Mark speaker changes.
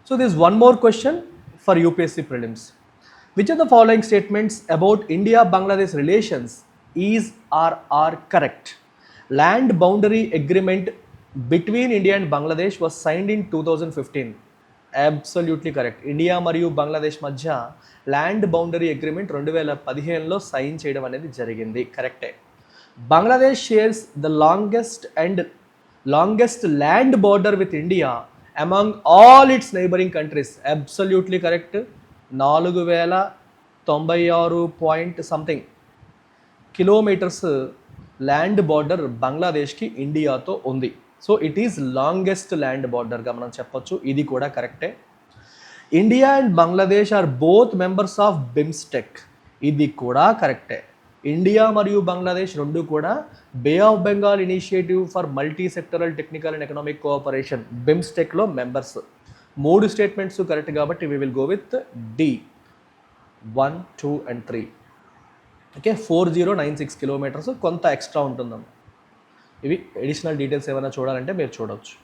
Speaker 1: So there is one more question for UPSC prelims. Which of the following statements about India-Bangladesh relations is or are correct? Land boundary agreement between India and Bangladesh was signed in 2015. Absolutely correct. India మరియు బంగ్లాదేశ్ మధ్య land boundary agreement 2015లో sign చేయడం అనేది జరిగింది. కరెక్టే. Bangladesh shares the longest land border with India among all its neighbouring countries. Absolutely correct. 4096 point something kilometres land border బంగ్లాదేశ్కి ఇండియాతో ఉంది. So it is longest land బార్డర్గా మనం చెప్పొచ్చు. ఇది కూడా కరెక్టే. India and Bangladesh are both members of BIMSTEC. ఇది కూడా కరెక్టే. ఇండియా మరియు బంగ్లాదేశ్ రెండు కూడా bay of Bengal initiative for multi sectoral technical and economic cooperation బిమ్స్టెక్లో మెంబర్స్. 3 స్టేట్మెంట్స్ కరెక్ట్ కాబట్టి we will go with the 1, 2 and 3. Okay, 4096 kilometres కొంత ఎక్స్ట్రా ఉంటుందమ్మా. ఇవి అడిషనల్ డీటెయిల్స్ ఏమైనా చూడాలంటే మీరు చూడవచ్చు.